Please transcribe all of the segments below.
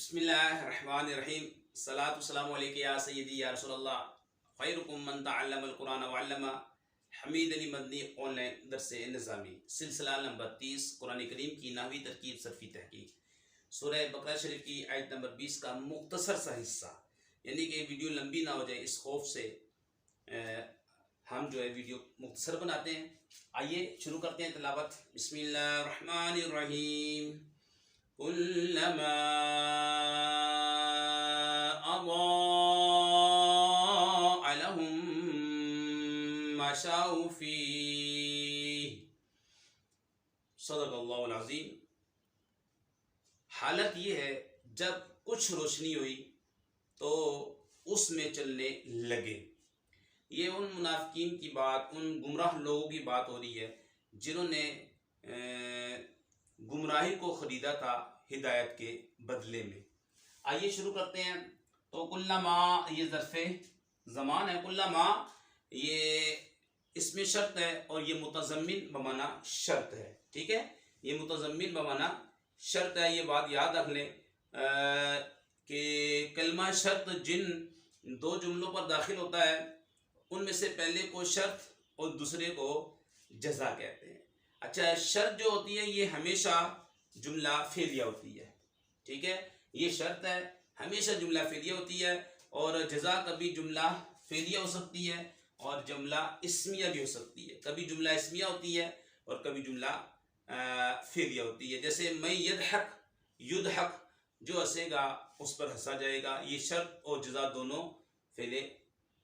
बिस्मिल्लाहिर्रहमानिर्रहीम सलातु वस्सलामु अलैका या सय्यदी या रसूलल्लाह खैरुकुम मन तअल्लमल कुरान व अल्लमा। हमीद अली मदनी ऑनलाइन दरसे निज़ामी सिलसिला नंबर 30 कुरान करीम की नहवी तरकीब सरफी तहकीक सूरह बकरा शरीफ की आयत नंबर 20 का मुख्तसर सा हिस्सा, यानी कि वीडियो लंबी ना हो जाए इस खौफ से हम जो है वीडियो मुख्तसर बनाते हैं। आइए शुरू करते हैं तिलावत। बिस्मिल्लाहिर्रहमानिर्रहीम। कुल्लमा अज़ाअ लहुम मा शाउ फीह। सदक़ल्लाहुल अज़ीम। हालत ये है जब कुछ रोशनी हुई तो उसमें चलने लगे। ये उन मुनाफिकीन की बात, उन गुमराह लोगों की बात हो रही है जिन्होंने गुमराही को ख़रीदा था हिदायत के बदले में। आइए शुरू करते हैं। तो कुल्लमा ये ज़र्फ़े ज़मान है, कुल्लमा ये इसमें शर्त है और ये मुतज़म्मिन बमाना शर्त है। ठीक है, ये मुतज़म्मिन बमाना शर्त है। ये बात याद रख लें कि कलमा शर्त जिन दो जुमलों पर दाखिल होता है उनमें से पहले को शर्त और दूसरे को जज़ा कहते हैं। अच्छा, शर्त जो होती है ये हमेशा जुमला फेलिया होती है। ठीक है, ये शर्त है, हमेशा जुमला फेलिया होती है। और जज़ा कभी जुमला फेलिया हो सकती है और जुमला इस्मिया भी हो सकती है। कभी जुमला इस्मिया होती है और कभी जुमला फेलिया होती है। जैसे मैं यदहक युदहक, जो हंसेगा उस पर हंसा जाएगा। ये शर्त और जज़ा दोनों फेले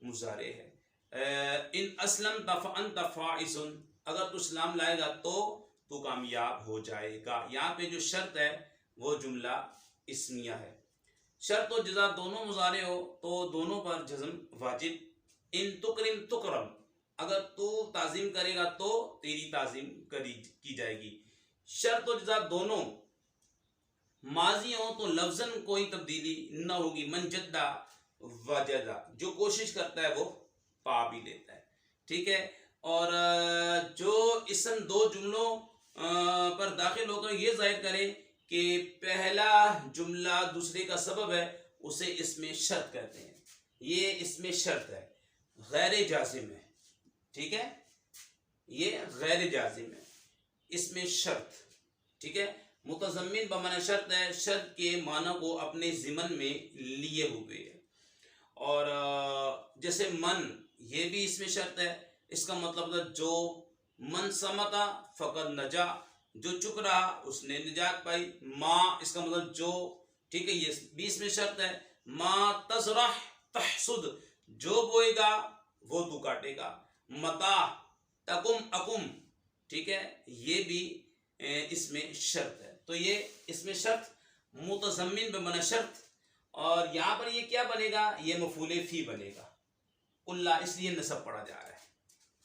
मुजारे है। इन असलम तफ़अन तफ़ाइजुन, अगर तू इस्लाम लाएगा तो तू कामयाब हो जाएगा। यहाँ पे जो शर्त है वो जुमला इस्मिया है। शर्त और जज़ा दोनों मुजारे हो तो दोनों पर जज़म वाजिब। इन तुकरिम तुकरम, अगर तू ताज़ीम करेगा तो तेरी ताज़ीम की जाएगी। शर्त और जज़ा दोनों माजी हो तो लफ्ज़न कोई तब्दीली न होगी। मन जद्दा वजदा, जो कोशिश करता है वो पा भी लेता है। ठीक है, और जो इसम दो जुमलों पर दाखिल होकर ये जाहिर करे कि पहला जुमला दूसरे का सबब है, उसे इसमें शर्त कहते हैं। ये इसमें शर्त है, गैर जाजिम है। ठीक है, ये गैर जाजिम है, इसमें शर्त। ठीक है, मुतज़म्मिन बमाना शर्त है, शर्त के माना को अपने ज़िमन में लिए हुए है। और जैसे मन, ये भी इसमें शर्त है। इसका मतलब जो मन समता फ़कद नजा, जो चुप रहा उसने निजात पाई। माँ, इसका मतलब जो। ठीक है, ये भी इसमें शर्त है। माँ तज़रह तहसुद, जो बोएगा वो तू काटेगा। मता तकुम अकुम, ठीक है, ये भी इसमें शर्त है। तो ये इसमें शर्त मुतज़म्मिन बमाना शर्त। और यहाँ पर ये क्या बनेगा, ये मफूले फी बनेगा। कुल्ला इसलिए नसब पढ़ा जा रहा है।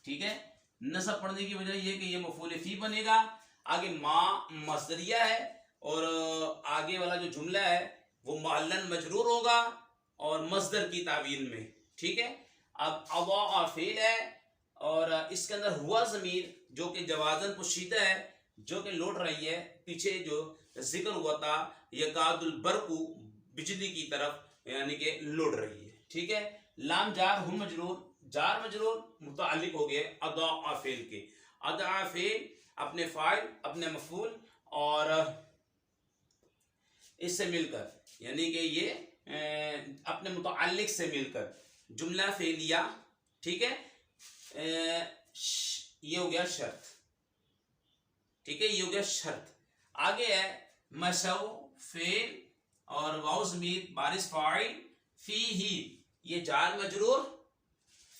ठीक है, नसब पढ़ने की वजह ये कि ये मफूले फी बनेगा। आगे माँ मस्दरिया है और आगे वाला जो जुमला है वो महल्लन मजरूर होगा और मस्दर की तावील में। ठीक है, अब अवा फेल है और इसके अंदर हुआ ज़मीर जो कि जवाज़न पोशीदा है, जो कि लौट रही है पीछे जो जिक्र हुआ था यकादुल बरकु, बिजली की तरफ, यानी कि लौट रही है। ठीक है, लाम जार हुम मजरूर, जार मजरूर मुताल्लिक हो गए अदा फेल के। अदा फेल अपने फाइल, अपने मफूल और इससे मिलकर, यानी कि ये अपने मुताल्लिक से मिलकर जुमला फेलिया। ठीक है, ये हो गया शर्त। ठीक है, ये हो गया शर्त। आगे है मशौ फेल और वाउ ज़मीर बारिश फाइल फी ही, ये जार मजरूर,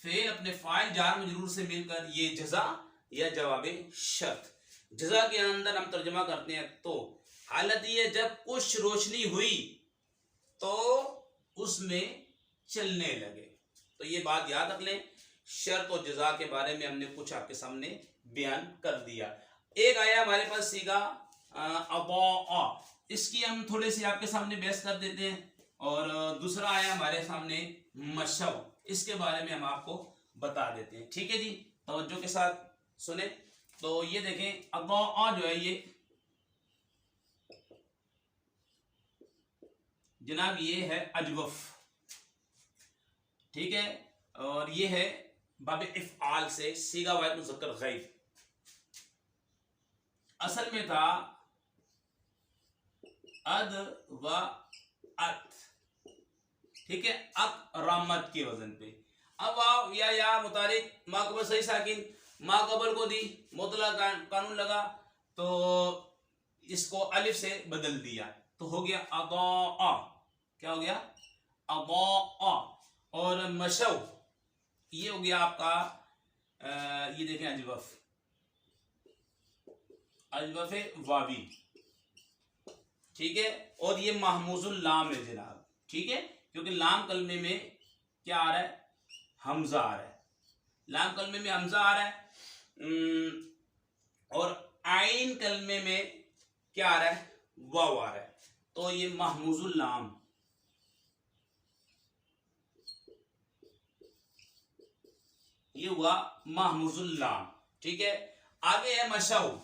फेल अपने फाइल जार मजरूर से मिलकर ये जज़ा या जवाब शर्त। जज़ा के अंदर हम तर्जमा करते हैं तो हालत ये जब कुछ रोशनी हुई तो उसमें चलने लगे। तो ये बात याद रख लें, शर्त और जज़ा के बारे में हमने कुछ आपके सामने बयान कर दिया। एक आया हमारे पास सीगा अबा, इसकी हम थोड़े से आपके सामने बहस कर देते हैं। और दूसरा आया हमारे सामने मशव, इसके बारे में हम आपको बता देते हैं। ठीक है जी, तवज्जो के साथ सुने। तो ये देखें, अबा जो है ये जनाब ये है अजवफ, ठीक है, और ये है बाब इफ़आल से सीगा वाहिद मुज़क्कर गैब। असल में था अद व अत, ठीक है, अकरामत के वजन पे। अब वाव या मुतारिक मा कबल सही साकिन, मा कबल को दी मुतला कानून लगा तो इसको अलिफ से बदल दिया तो हो गया अदा। क्या हो गया? अदा। और मशव ये हो गया आपका ये देखें अजवफ, अजवफ वावी, ठीक है। और ये महमूजुल लाम है जनाब, ठीक है, क्योंकि लाम कलमे में क्या आ रहा है? हमजा आ रहा है, लाम कलमे में हमजा आ रहा है। और आइन कलमे में क्या आ रहा है? वाव आ रहा है। तो ये महमूजुल लाम, ये हुआ महमूजुल लाम, ठीक है। आगे है मशऊ,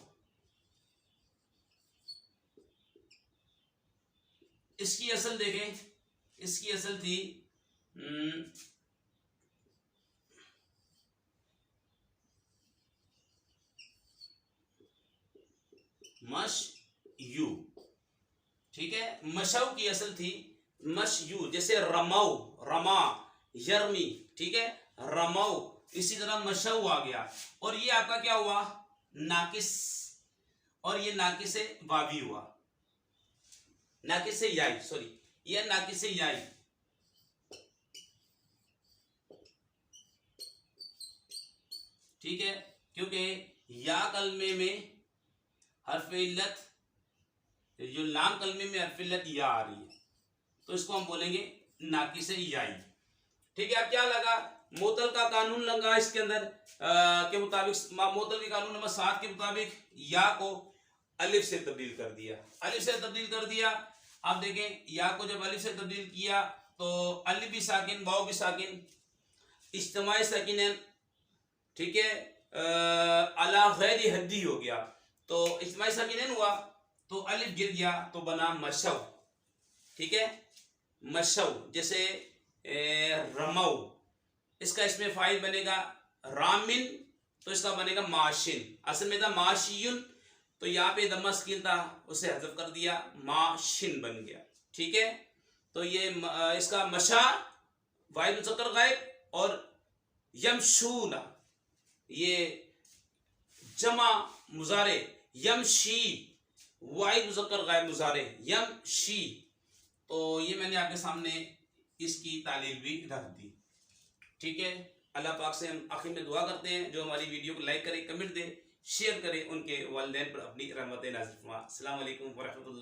इसकी असल देखें, इसकी असल थी मश यू, ठीक है। मशऊ की असल थी मश यू, जैसे रमाऊ, रमा, यरमी, ठीक है, रमाऊ, इसी तरह मशऊ आ गया। और ये आपका क्या हुआ? नाकिस, और ये नाकिस वावी हुआ, नाकिस याई, सॉरी, ये नाकिस याई, ठीक है, क्योंकि या कलमे में हर्फ इल्लत, जो लाम कलमे में हर्फ इल्लत या आ रही है तो इसको हम बोलेंगे नाकिस याई, ठीक है। अब क्या लगा? मोतल का कानून लगा इसके अंदर के मुताबिक, मोतल के कानून नंबर 7 के मुताबिक या को अलिफ से तब्दील कर दिया, अलिफ से तब्दील कर दिया। आप देखें या को जब अलिफ से तब्दील किया तो अलिफ भी साकिन, वाव भी साकिन, इज्तिमाई साकिन, ठीक है, अला गैरी हद्दी हो गया तो इज्तिमाई साकिन हुआ तो अलिफ गिर गया तो बना मशव, ठीक है, मशव। जैसे रमाऊ, इसका इसमें फाइल बनेगा रामिन तो इसका बनेगा माशिन, असल में था माशियुन तो यहाँ पे दम्मा स्किन था उसे हज़फ कर दिया, माशिन बन गया, ठीक है। तो ये इसका मशा वाहिद मुज़क्कर गैब और यमशूना ये जमा मुजारे, यमशी वाहिद मुज़क्कर गैब मुजारे यमशी। तो ये मैंने आपके सामने इसकी तालील भी रख दी, ठीक है। अल्लाह पाक से हम आखिर में दुआ करते हैं जो हमारी वीडियो को लाइक करें, कमेंट दें, शेयर करें, उनके वालिदैन पर अपनी रहमत नाज़िल फरमा। अस्सलाम वालेकुम व रहमतुल्लाह।